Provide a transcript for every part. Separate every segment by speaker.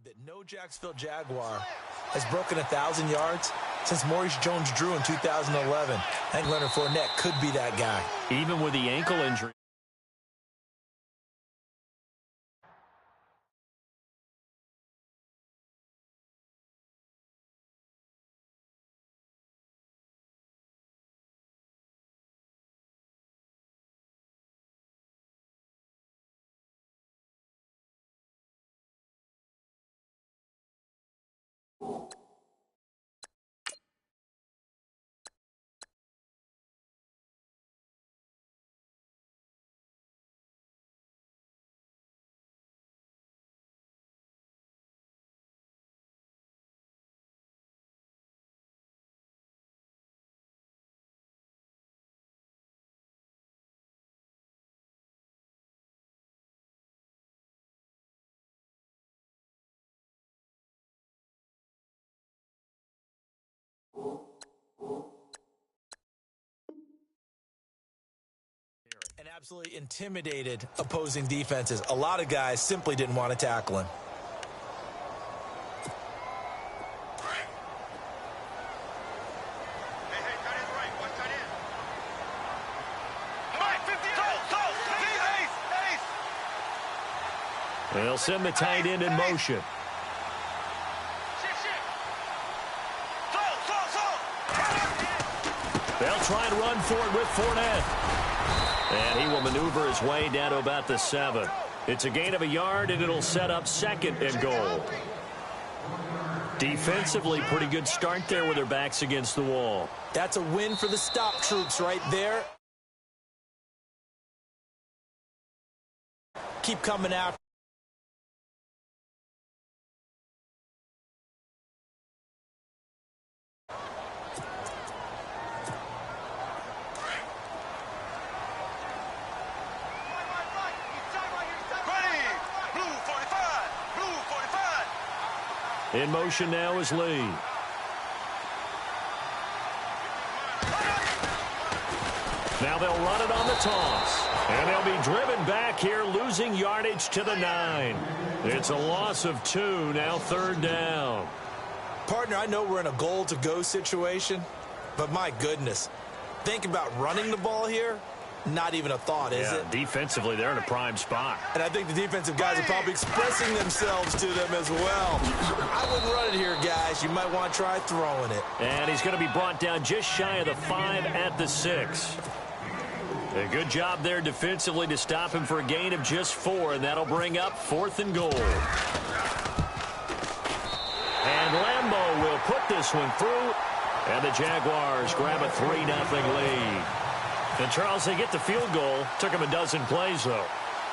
Speaker 1: that no Jacksonville Jaguar has broken 1,000 yards since Maurice Jones-Drew in 2011. I think Leonard Fournette could be that guy.
Speaker 2: Even with the ankle injury.
Speaker 1: And absolutely intimidated opposing defenses. A lot of guys simply didn't want to tackle him.
Speaker 2: They'll send the tight end in motion. They'll try and run for it with Fournette. And he will maneuver his way down to about the 7. It's a gain of a yard, and it'll set up 2nd and goal. Defensively, pretty good start there with their backs against the wall.
Speaker 1: That's a win for the stop troops right there. Keep coming after.
Speaker 2: In motion now is Lee. Now they'll run it on the toss. And they'll be driven back here, losing yardage to the 9. It's a loss of 2, now 3rd down.
Speaker 1: Partner, I know we're in a goal-to-go situation, but my goodness, think about running the ball here. Not even a thought, is it?
Speaker 2: Defensively, they're in a prime spot.
Speaker 1: And I think the defensive guys are probably expressing themselves to them as well. I wouldn't run it here, guys. You might want to try throwing it.
Speaker 2: And he's going to be brought down just shy of the 5 at the 6. A good job there defensively to stop him for a gain of just 4, and that'll bring up 4th and goal. And Lambeau will put this one through, and the Jaguars grab a 3-0 lead. And, Charles, they get the field goal. Took him a dozen plays, though.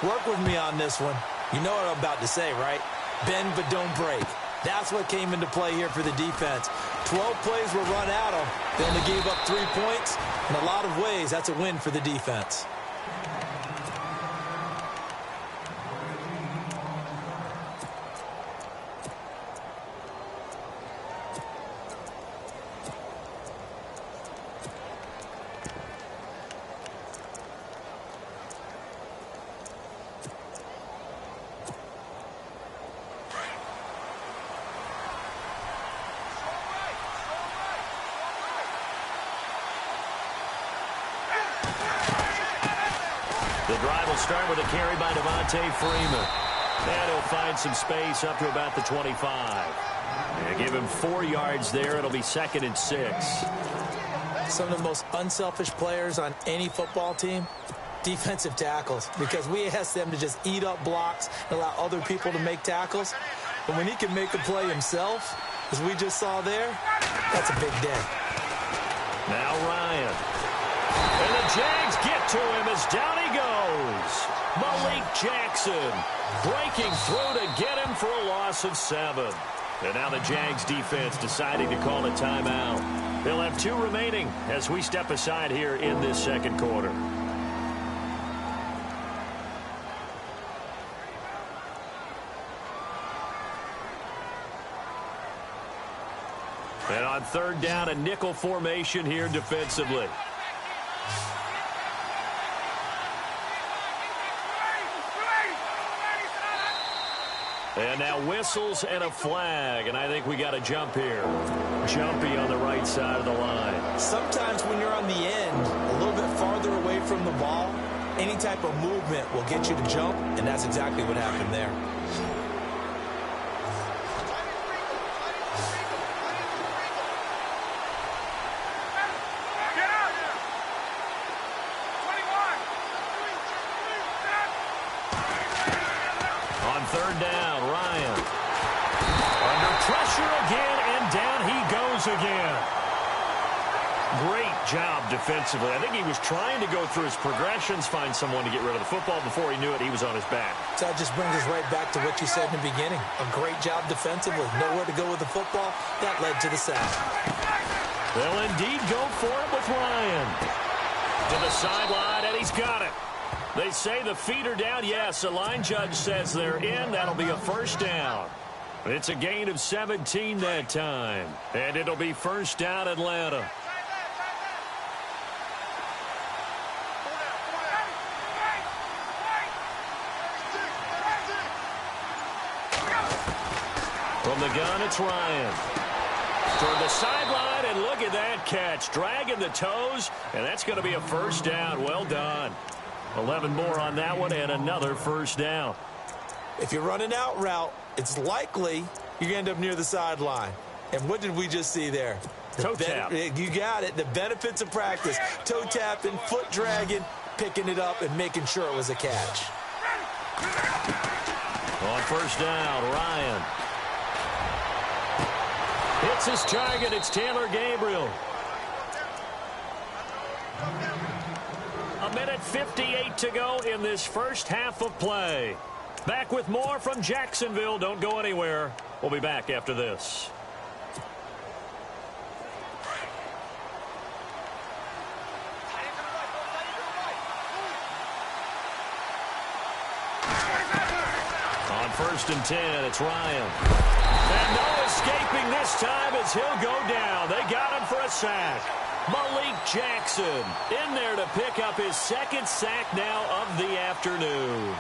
Speaker 1: Work with me on this one. You know what I'm about to say, right? Bend but don't break. That's what came into play here for the defense. 12 plays were run at them. They only gave up 3 points. In a lot of ways, that's a win for the defense.
Speaker 2: The drive will start with a carry by Devontae Freeman. And he'll find some space up to about the 25. And give him 4 yards there. It'll be 2nd and 6.
Speaker 1: Some of the most unselfish players on any football team, defensive tackles, because we ask them to just eat up blocks and allow other people to make tackles. But when he can make a play himself, as we just saw there, that's a big day.
Speaker 2: Now Ryan. And the Jags get to him as down he goes. Malik Jackson breaking through to get him for a loss of 7. And now the Jags defense deciding to call a timeout. They'll have 2 remaining as we step aside here in this 2nd quarter. And on 3rd down, a nickel formation here defensively. And now whistles and a flag, and I think we got a jump here. Jumpy on the right side of the line.
Speaker 1: Sometimes when you're on the end, a little bit farther away from the ball, any type of movement will get you to jump, and that's exactly what happened there.
Speaker 2: On third down, Ryan. Under pressure again, and down he goes again. Great job defensively. I think he was trying to go through his progressions, find someone to get rid of the football. Before he knew it, he was on his back.
Speaker 1: So that just brings us right back to what you said in the beginning. A great job defensively. Nowhere to go with the football. That led to the sack.
Speaker 2: They'll indeed go for it with Ryan. To the sideline, and he's got it. They say the feet are down. Yes, the line judge says they're in. That'll be a first down. It's a gain of 17 that time. And it'll be first down, Atlanta. From the gun, it's Ryan. Toward the sideline, and look at that catch. Dragging the toes, and that's going to be a first down. Well done. 11 more on that one, and another first down.
Speaker 1: If you're running out route, it's likely you're going to end up near the sideline. And what did we just see there?
Speaker 2: Toe tap.
Speaker 1: You got it. The benefits of practice. Toe tapping, foot dragging, picking it up, and making sure it was a catch.
Speaker 2: On first down, Ryan. Hits his target. It's Taylor Gabriel. A minute 58 to go in this first half of play. Back with more from Jacksonville. Don't go anywhere. We'll be back after this. On first and 10, it's Ryan. And no escaping this time as he'll go down. They got him for a sack. Malik Jackson in there to pick up his second sack now of the afternoon.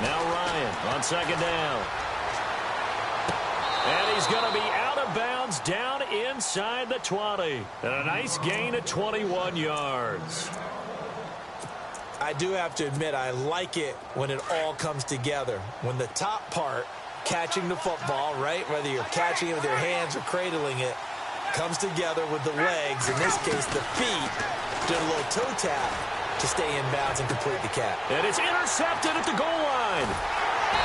Speaker 2: Now Ryan on second down. And he's going to be out of bounds down inside the 20. And a nice gain of 21 yards.
Speaker 1: I do have to admit, I like it when it all comes together. When the top part, catching the football, right, whether you're catching it with your hands or cradling it, comes together with the legs, in this case the feet, did a little toe tap to stay in bounds and complete the catch.
Speaker 2: And it's intercepted at the goal line.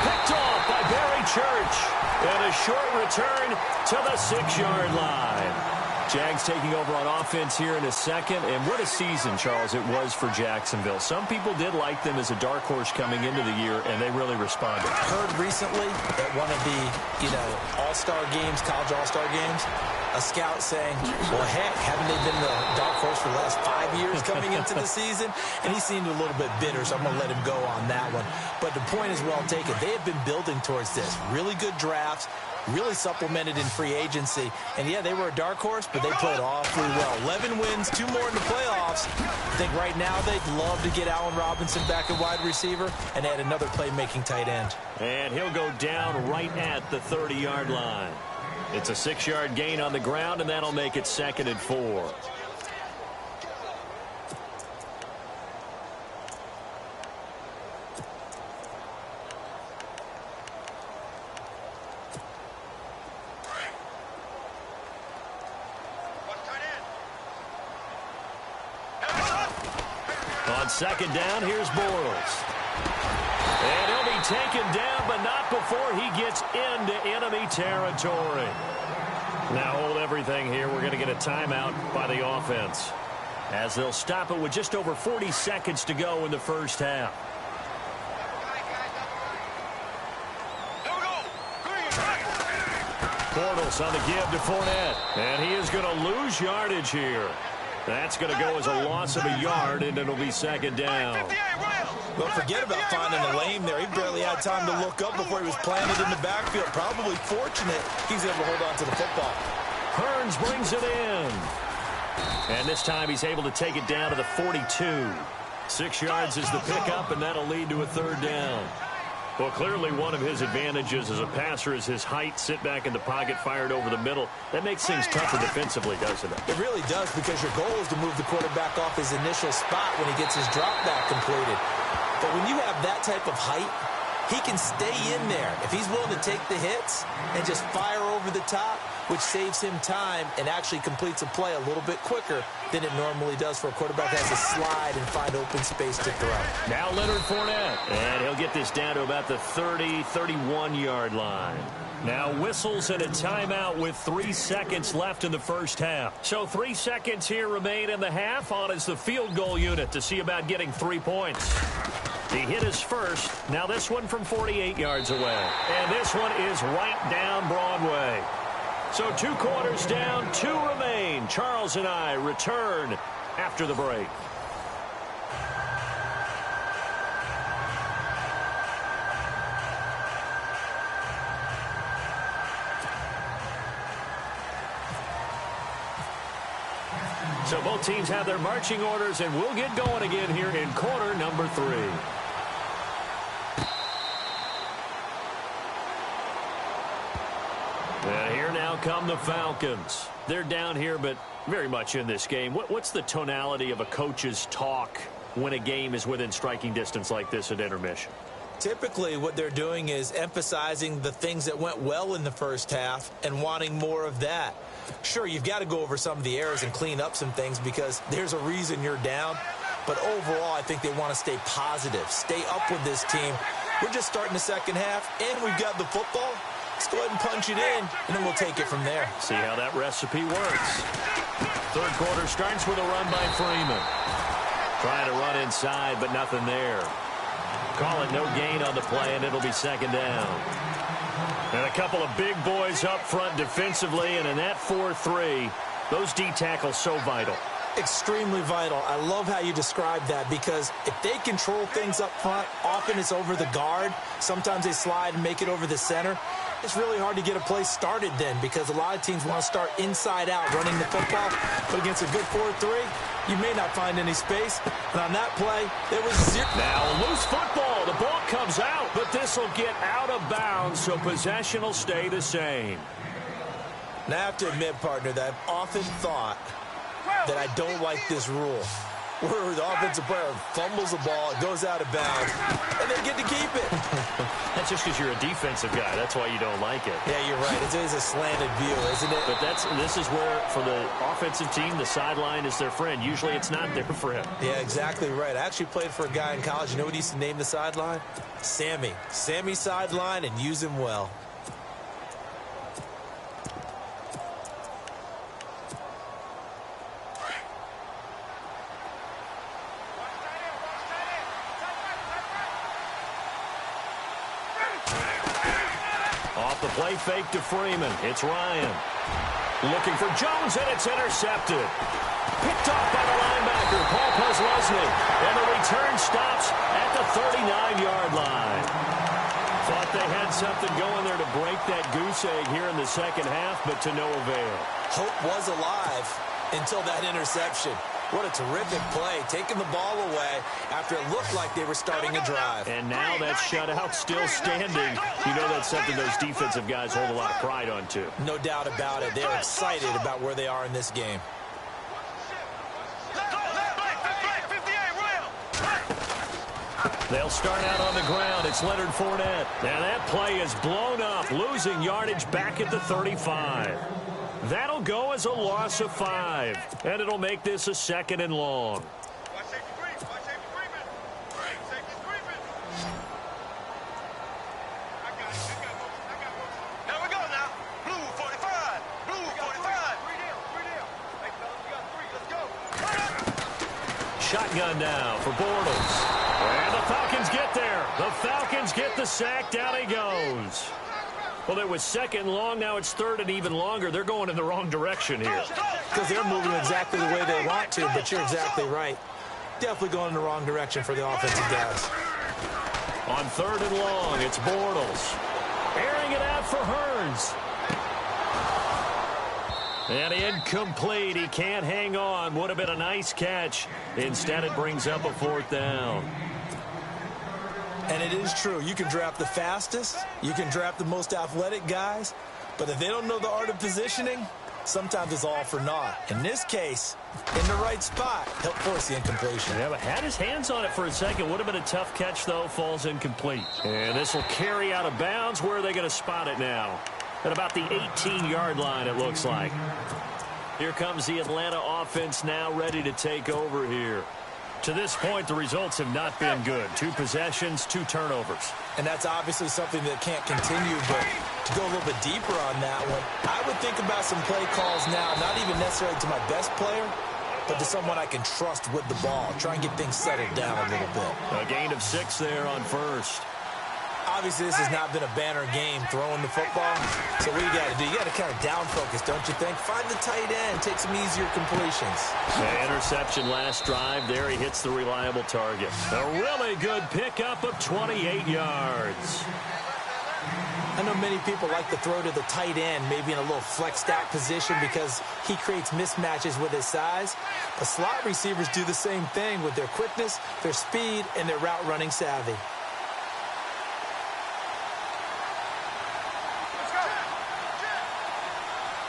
Speaker 2: Picked off by Barry Church. And a short return to the 6-yard line. Jags taking over on offense here in a second. And what a season, Charles, it was for Jacksonville. Some people did like them as a dark horse coming into the year, and they really responded.
Speaker 1: Heard recently at one of the, all-star games, college all-star games, a scout saying, well, heck, haven't they been the dark horse for the last 5 years coming into the season? And he seemed a little bit bitter, so I'm going to let him go on that one. But the point is well taken. They have been building towards this. Really good drafts, really supplemented in free agency. And, yeah, they were a dark horse, but they played awfully well. 11 wins, 2 more in the playoffs. I think right now they'd love to get Allen Robinson back at wide receiver and add another playmaking tight end.
Speaker 2: And he'll go down right at the 30-yard line. It's a 6-yard gain on the ground, and that'll make it 2nd and 4. On second down, here's Bortles. And he'll be taken down, but not before he gets into enemy territory. Now hold everything here. We're going to get a timeout by the offense, as they'll stop it with just over 40 seconds to go in the first half. Bortles on the give to Fournette. And he is going to lose yardage here. That's going to go as a loss of a yard, and it'll be 2nd down.
Speaker 1: Well, forget about finding a lane there. He barely had time to look up before he was planted in the backfield. Probably fortunate he's able to hold on to the football.
Speaker 2: Hearns brings it in. And this time he's able to take it down to the 42. 6 yards is the pickup, and that'll lead to a third down. Well, clearly one of his advantages as a passer is his height. Sit back in the pocket, fired over the middle. That makes things tougher defensively, doesn't it?
Speaker 1: It really does, because your goal is to move the quarterback off his initial spot when he gets his drop back completed. But when you have that type of height, he can stay in there if he's willing to take the hits and just fire over the top, which saves him time and actually completes a play a little bit quicker than it normally does for a quarterback that has to slide and find open space to throw.
Speaker 2: Now Leonard Fournette, and he'll get this down to about the 30, 31-yard line. Now whistles and a timeout with 3 seconds left in the first half. So 3 seconds here remain in the half. On is the field goal unit to see about getting 3 points. He hit his first. Now this one from 48 yards away. And this one is right down Broadway. So 2 quarters down, 2 remain. Charles and I return after the break. So both teams have their marching orders, and we'll get going again here in quarter number 3. And here now come the Falcons. They're down here, but very much in this game. What's the tonality of a coach's talk when a game is within striking distance like this at intermission?
Speaker 1: Typically, what they're doing is emphasizing the things that went well in the first half and wanting more of that. Sure, you've got to go over some of the errors and clean up some things because there's a reason you're down. But overall, I think they want to stay positive, stay up with this team. We're just starting the second half, and we've got the football. Let's go ahead and punch it in, and then we'll take it from there.
Speaker 2: See how that recipe works. Third quarter starts with a run by Freeman. Trying to run inside, but nothing there. Call it no gain on the play, and it'll be second down. And a couple of big boys up front defensively, and in that 4-3, those D tackles so vital.
Speaker 1: Extremely vital. I love how you describe that, because if they control things up front, often it's over the guard. Sometimes they slide and make it over the center. It's really hard to get a play started then, because a lot of teams want to start inside out running the football. But against a good 4-3, you may not find any space. And on that play, there was zero.
Speaker 2: Now loose football. The ball comes out, but this will get out of bounds, so possession will stay the same.
Speaker 1: Now, I have to admit, partner, that I've often thought that I don't like this rule, where the offensive player fumbles the ball, it goes out of bounds, and they get to keep it.
Speaker 2: That's just because you're a defensive guy. That's why you don't like it.
Speaker 1: Yeah, you're right. It is a slanted view, isn't it?
Speaker 2: But this is where, for the offensive team, the sideline is their friend. Usually it's not there for him.
Speaker 1: Yeah, exactly right. I actually played for a guy in college. You know what he used to name the sideline? Sammy. Sammy sideline, and use him well.
Speaker 2: Play fake to Freeman. It's Ryan. Looking for Jones, and it's intercepted. Picked off by the linebacker, Paul Posluszny. And the return stops at the 39-yard line. Thought they had something going there to break that goose egg here in the second half, but to no avail.
Speaker 1: Hope was alive until that interception. What a terrific play, taking the ball away after it looked like they were starting a drive.
Speaker 2: And now that shutout still standing. You know that's something those defensive guys hold a lot of pride on, too.
Speaker 1: No doubt about it. They're excited about where they are in this game.
Speaker 2: They'll start out on the ground. It's Leonard Fournette. And that play is blown up, losing yardage back at the 35. That'll go as a loss of 5, and it'll make this a second and long. Shotgun now for Bortles. And the Falcons get there. The Falcons get the sack. Down he goes. Well, it was second and long. Now it's third and even longer. They're going in the wrong direction here.
Speaker 1: Because they're moving exactly the way they want to, but you're exactly right. Definitely going in the wrong direction for the offensive guys.
Speaker 2: On third and long, it's Bortles. Airing it out for Hearns. And incomplete. He can't hang on. Would have been a nice catch. Instead, it brings up a 4th down.
Speaker 1: And it is true. You can draft the fastest. You can draft the most athletic guys. But if they don't know the art of positioning, sometimes it's all for naught. In this case, in the right spot, he'll force the incompletion.
Speaker 2: Yeah, but had his hands on it for a second. Would have been a tough catch, though. Falls incomplete. And this will carry out of bounds. Where are they going to spot it now? At about the 18-yard line, it looks like. Here comes the Atlanta offense now ready to take over here. To this point, the results have not been good. 2 possessions, 2 turnovers.
Speaker 1: And that's obviously something that can't continue, but to go a little bit deeper on that one, I would think about some play calls now, not even necessarily to my best player, but to someone I can trust with the ball. Try and get things settled down a little bit.
Speaker 2: A gain of 6 there on first.
Speaker 1: Obviously, this has not been a banner game throwing the football. So what you got to do? You got to kind of down focus, don't you think? Find the tight end. Take some easier completions.
Speaker 2: The interception last drive. There he hits the reliable target. A really good pickup of 28 yards.
Speaker 1: I know many people like to throw to the tight end, maybe in a little flexed out position because he creates mismatches with his size. But slot receivers do the same thing with their quickness, their speed, and their route running savvy.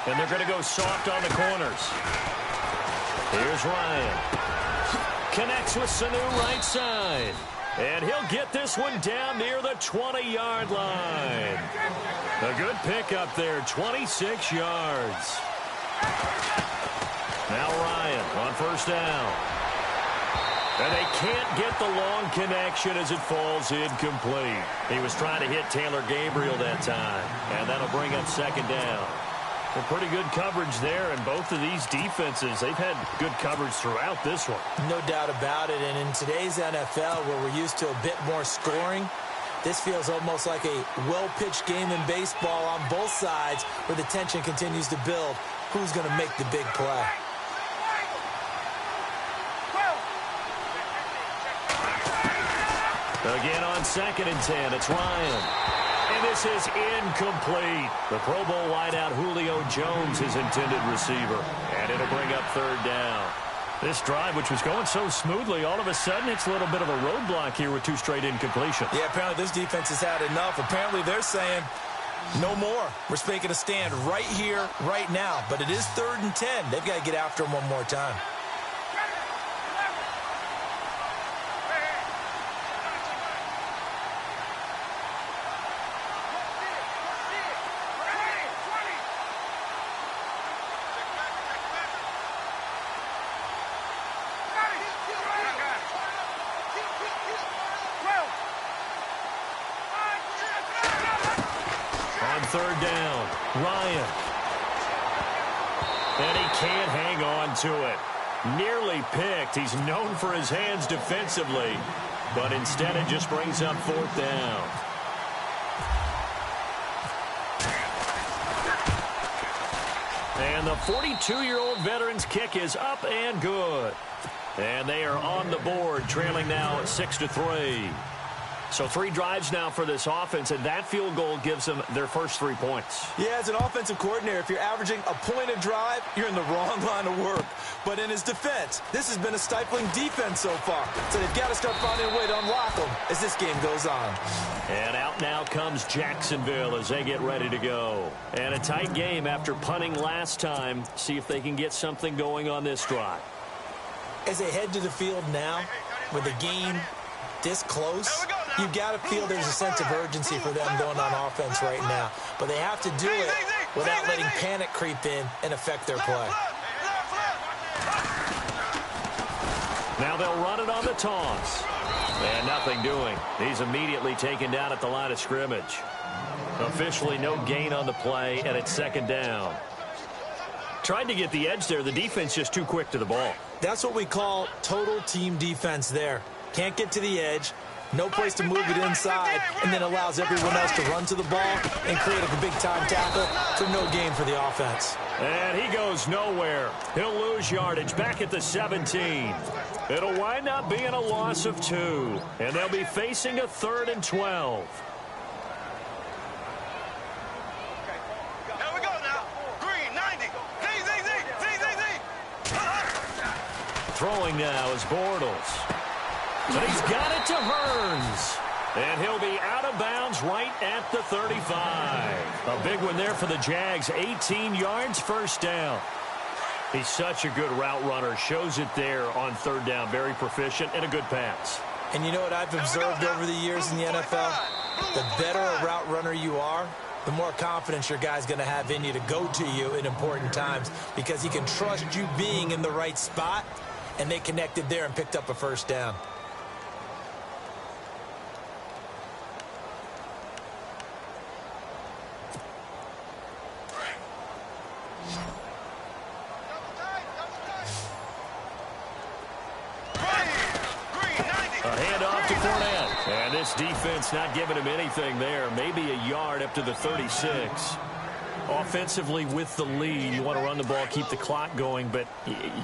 Speaker 2: And they're going to go soft on the corners. Here's Ryan. Connects with Sanu right side. And he'll get this one down near the 20-yard line. A good pickup there, 26 yards. Now Ryan on first down. And they can't get the long connection as it falls incomplete. He was trying to hit Taylor Gabriel that time. And that'll bring up 2nd down. Well, pretty good coverage there, and both of these defenses, they've had good coverage throughout this one.
Speaker 1: No doubt about it, and in today's NFL, where we're used to a bit more scoring, this feels almost like a well-pitched game in baseball on both sides where the tension continues to build. Who's going to make the big play?
Speaker 2: Again on 2nd and 10, it's Ryan. And this is incomplete. The Pro Bowl wideout Julio Jones, his intended receiver. And it'll bring up 3rd down. This drive, which was going so smoothly, all of a sudden it's a little bit of a roadblock here with 2 straight incompletions.
Speaker 1: Yeah, apparently this defense has had enough. Apparently they're saying, no more. We're making a stand right here, right now. But it is 3rd and 10. They've got to get after him one more time.
Speaker 2: On 3rd down, Ryan. And he can't hang on to it. Nearly picked. He's known for his hands defensively, but instead it just brings up 4th down. And the 42-year-old veteran's kick is up and good. And they are on the board, trailing now at 6-3. So 3 drives now for this offense, and that field goal gives them their first 3 points.
Speaker 1: Yeah, as an offensive coordinator, if you're averaging a point a drive, you're in the wrong line of work. But in his defense, this has been a stifling defense so far. So they've got to start finding a way to unlock them as this game goes on.
Speaker 2: And out now comes Jacksonville as they get ready to go. And a tight game after punting last time. See if they can get something going on this drive.
Speaker 1: As they head to the field now, with the game this close, you've got to feel there's a sense of urgency for them going on offense right now. But they have to do it without letting panic creep in and affect their play.
Speaker 2: Now they'll run it on the toss. And nothing doing. He's immediately taken down at the line of scrimmage. Officially no gain on the play, and it's 2nd down. Tried to get the edge there. The defense just too quick to the ball.
Speaker 1: That's what we call total team defense there. Can't get to the edge, no place to move it inside, and then allows everyone else to run to the ball and create a big-time tackle for no gain for the offense.
Speaker 2: And he goes nowhere. He'll lose yardage back at the 17. It'll wind up being a loss of 2, and they'll be facing a 3rd and 12.
Speaker 3: Here we go now. Green, 90. He's
Speaker 2: Throwing now is Bortles. But he's got it to Hearns. And he'll be out of bounds right at the 35. A big one there for the Jags. 18 yards, first down. He's such a good route runner. Shows it there on third down. Very proficient and a good pass.
Speaker 1: And you know what I've observed over the years in the NFL? The better a route runner you are, the more confidence your guy's going to have in you to go to you in important times because he can trust you being in the right spot, and they connected there and picked up a first down.
Speaker 2: This defense not giving him anything there. Maybe a yard up to the 36. Offensively with the lead, you want to run the ball, keep the clock going, but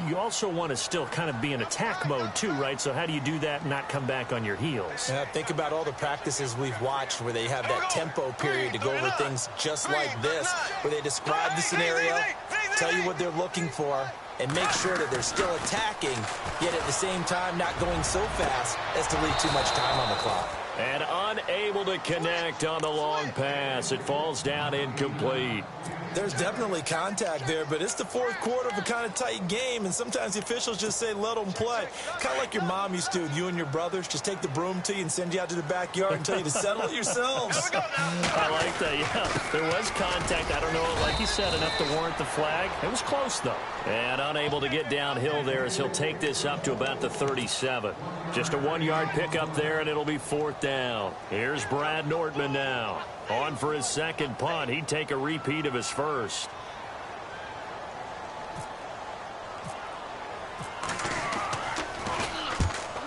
Speaker 2: you also want to still kind of be in attack mode too, right? So how do you do that and not come back on your heels?
Speaker 1: Yeah, think about all the practices we've watched where they have that tempo period to go over things just like this, where they describe the scenario, tell you what they're looking for, and make sure that they're still attacking, yet at the same time not going so fast as to leave too much time on the clock.
Speaker 2: And unable to connect on the long pass. It falls down incomplete.
Speaker 1: There's definitely contact there, but it's the fourth quarter of a kind of tight game, and sometimes the officials just say let them play. Kind of like your mom used to, you and your brothers, just take the broom to you and send you out to the backyard and tell you to settle it yourselves.
Speaker 2: I like that, yeah. There was contact. I don't know, like you said, enough to warrant the flag. It was close, though. And unable to get downhill there as he'll take this up to about the 37. Just a 1-yard pickup there, and it'll be fourth down. Here's Brad Nortman now. On for his second punt. He'd take a repeat of his first.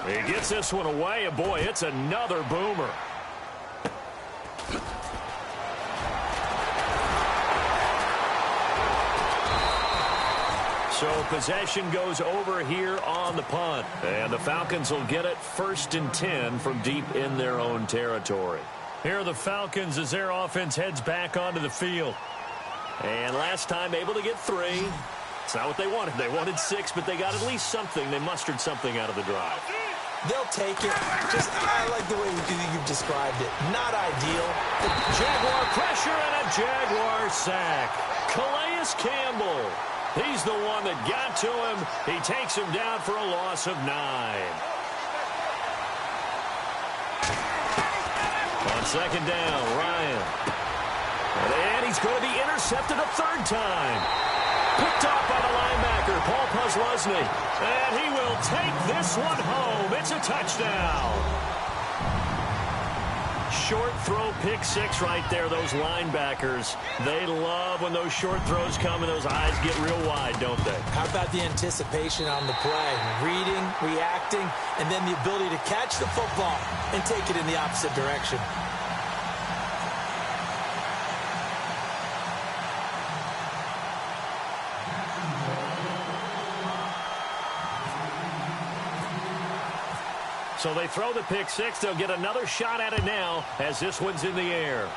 Speaker 2: He gets this one away, and boy, it's another boomer. So possession goes over here on the punt. And the Falcons will get it 1st and 10 from deep in their own territory. Here are the Falcons as their offense heads back onto the field. And last time able to get 3. It's not what they wanted. They wanted 6, but they got at least something. They mustered something out of the drive.
Speaker 1: They'll take it. I like the way you've described it. Not ideal.
Speaker 2: Jaguar pressure and a Jaguar sack. Calais Campbell. He's the one that got to him. He takes him down for a loss of 9. On second down, Ryan. And he's going to be intercepted a third time. Picked off by the linebacker, Paul Posluszny. And he will take this one home. It's a touchdown. Short throw, pick 6 right there. Those linebackers, they love when those short throws come and those eyes get real wide, don't they?
Speaker 1: How about the anticipation on the play? Reading, reacting, and then the ability to catch the football and take it in the opposite direction.
Speaker 2: So they throw the pick 6. They'll get another shot at it now as this one's in the air.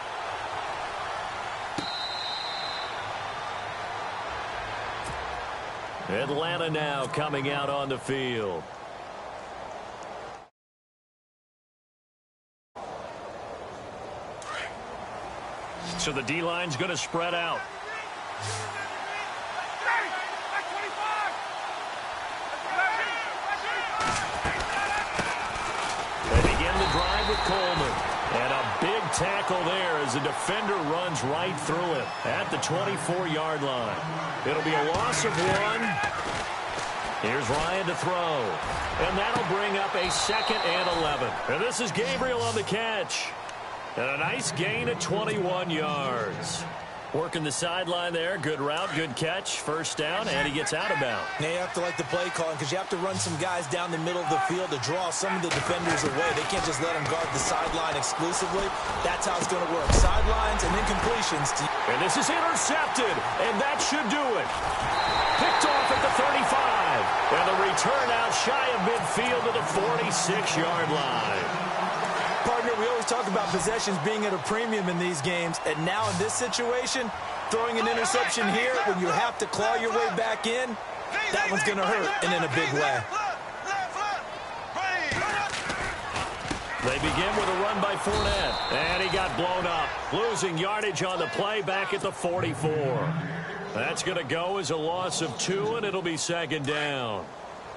Speaker 2: Atlanta now coming out on the field. So the D-line's going to spread out. With Coleman. And a big tackle there as the defender runs right through it at the 24-yard line. It'll be a loss of 1. Here's Ryan to throw. And that'll bring up a 2nd and 11. And this is Gabriel on the catch. And a nice gain of 21 yards. Working the sideline there. Good route, good catch. First down, and he gets out of bounds.
Speaker 1: Now you have to like the play calling because you have to run some guys down the middle of the field to draw some of the defenders away. They can't just let them guard the sideline exclusively. That's how it's going to work. Sidelines and then completions.
Speaker 2: And this is intercepted, and that should do it. Picked off at the 35. And the return out shy of midfield to the 46-yard line.
Speaker 1: Partner, we always talk about possessions being at a premium in these games, and now in this situation, throwing an interception here when you have to claw your way back in, that one's going to hurt, and in a big way.
Speaker 2: They begin with a run by Fournette, and he got blown up. Losing yardage on the play back at the 44. That's going to go as a loss of 2, and it'll be second down.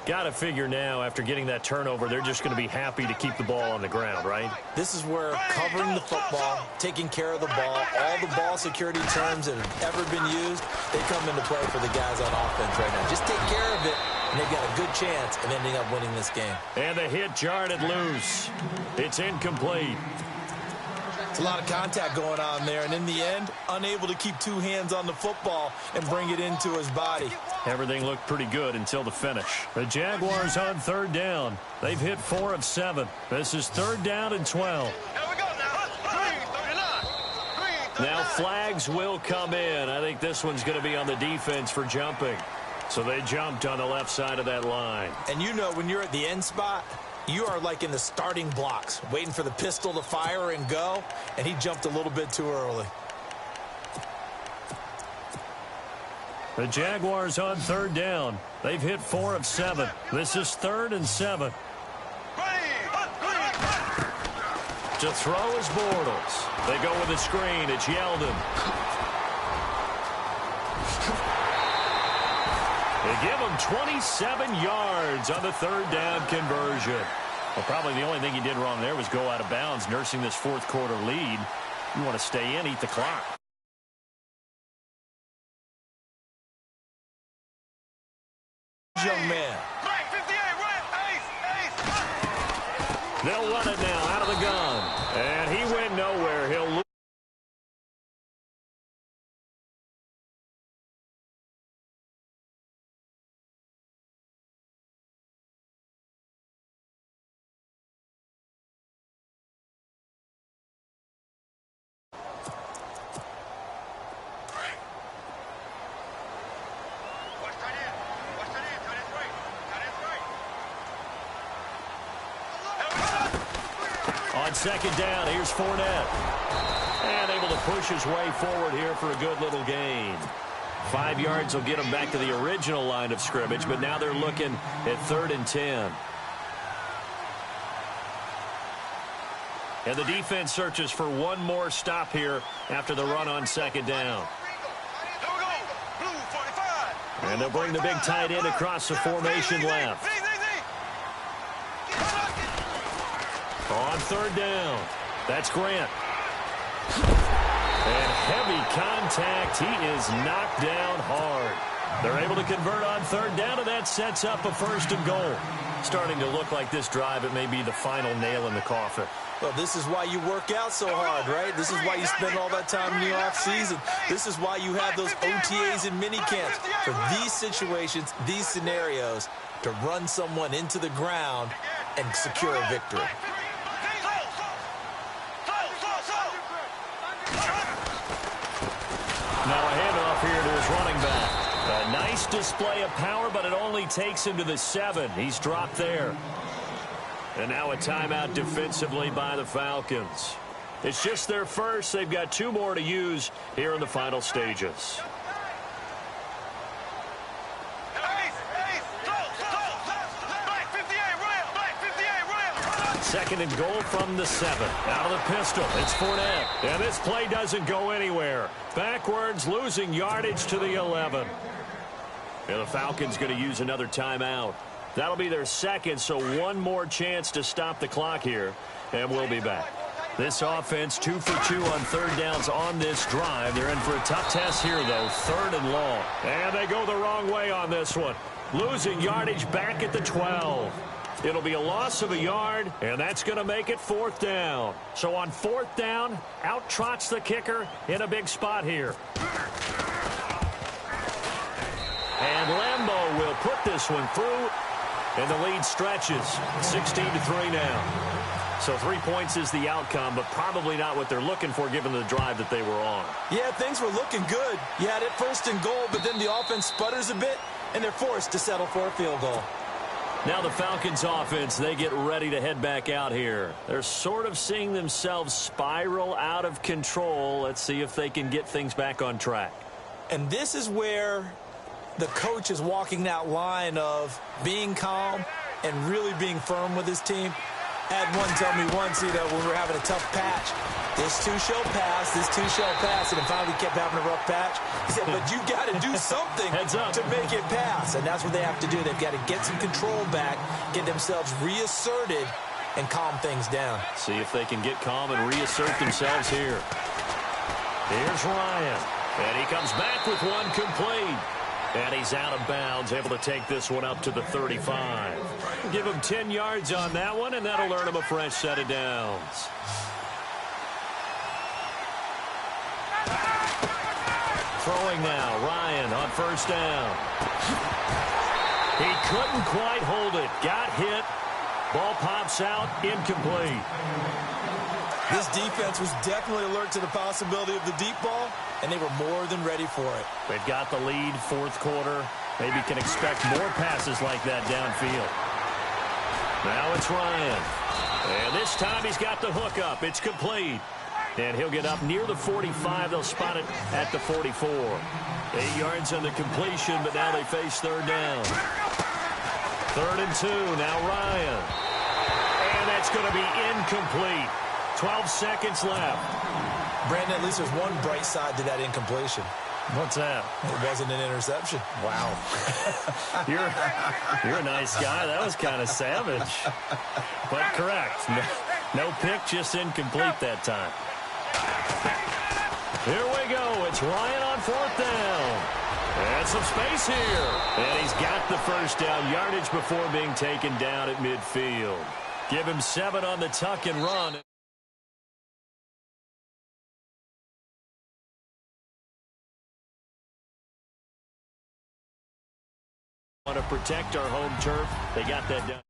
Speaker 2: Got to figure now, after getting that turnover, they're just going to be happy to keep the ball on the ground, right?
Speaker 1: This is where covering the football, taking care of the ball, all the ball security terms that have ever been used, they come into play for the guys on offense right now. Just take care of it, and they've got a good chance of ending up winning this game.
Speaker 2: And the hit jarred it loose. It's incomplete.
Speaker 1: It's a lot of contact going on there, and in the end, unable to keep two hands on the football and bring it into his body.
Speaker 2: Everything looked pretty good until the finish. The Jaguars on third down. They've hit 4 of 7. This is third down and 12. Now flags will come in. I think this one's going to be on the defense for jumping. So they jumped on the left side of that line.
Speaker 1: And you know, when you're at the end spot, you are like in the starting blocks, waiting for the pistol to fire and go, and he jumped a little bit too early.
Speaker 2: The Jaguars on third down. They've hit 4 of 7. This is third and 7. To throw is Bortles. They go with a screen. It's Yeldon. They give him 27 yards on the third down conversion. Well, probably the only thing he did wrong there was go out of bounds, nursing this fourth quarter lead. You want to stay in, eat the clock.
Speaker 1: Young man.
Speaker 2: They'll run it now out of the gun. And he went nowhere. He'll lose. On second down, here's Fournette. And able to push his way forward here for a good little gain. 5 yards will get him back to the original line of scrimmage, but now they're looking at third and 10. And the defense searches for one more stop here after the run on second down. And they'll bring the big tight end across the formation left. On third down, that's Grant. And heavy contact. He is knocked down hard. They're able to convert on third down, and that sets up a first and goal. Starting to look like this drive, it may be the final nail in the coffin.
Speaker 1: Well, this is why you work out so hard, right? This is why you spend all that time in the offseason. This is why you have those OTAs and mini camps. For these situations, these scenarios, to run someone into the ground and secure a victory.
Speaker 2: Now a handoff here to his running back. A nice display of power, but it only takes him to the 7. He's dropped there. And now a timeout defensively by the Falcons. It's just their first. They've got 2 more to use here in the final stages. Second and goal from the 7. Out of the pistol, it's Fournette. And this play doesn't go anywhere. Backwards, losing yardage to the 11. And the Falcons going to use another timeout. That'll be their second, so one more chance to stop the clock here. And we'll be back. This offense 2 for 2 on third downs on this drive. They're in for a tough test here, though. Third and long. And they go the wrong way on this one. Losing yardage back at the 12. It'll be a loss of a yard, and that's going to make it fourth down. So on fourth down, out trots the kicker in a big spot here. And Lambeau will put this one through, and the lead stretches 16-3 now. So 3 points is the outcome, but probably not what they're looking for given the drive that they were on.
Speaker 1: Yeah, things were looking good. You had it first and goal, but then the offense sputters a bit, and they're forced to settle for a field goal.
Speaker 2: Now the Falcons offense, they get ready to head back out here. They're sort of seeing themselves spiral out of control. Let's see if they can get things back on track.
Speaker 1: And this is where the coach is walking that line of being calm and really being firm with his team. I had one tell me once, when we were having a tough patch, this too shall pass, this too shall pass, and finally we kept having a rough patch. He said, but you got to do something to make it pass, and that's what they have to do. They've got to get some control back, get themselves reasserted, and calm things down.
Speaker 2: See if they can get calm and reassert themselves here. Here's Ryan, and he comes back with one complete. And he's out of bounds, able to take this one up to the 35. Give him 10 yards on that one, and that'll earn him a fresh set of downs. Throwing now, Ryan on first down. He couldn't quite hold it. Got hit. Ball pops out, incomplete.
Speaker 1: This defense was definitely alert to the possibility of the deep ball, and they were more than ready for it.
Speaker 2: They've got the lead, fourth quarter. Maybe can expect more passes like that downfield. Now it's Ryan. And this time he's got the hook up. It's complete. And he'll get up near the 45. They'll spot it at the 44. 8 yards on the completion, but now they face third down. 3rd and 2. Now Ryan. And that's going to be incomplete. 12 seconds left.
Speaker 1: Brandon, at least there's one bright side to that incompletion.
Speaker 2: What's that?
Speaker 1: It wasn't an interception.
Speaker 2: Wow. You're a nice guy. That was kind of savage. But correct. No pick, just incomplete that time. Here we go. It's Ryan on 4th down. And some space here. And he's got the first down yardage before being taken down at midfield. Give him 7 on the tuck and run. Want to protect our home turf. They got that done.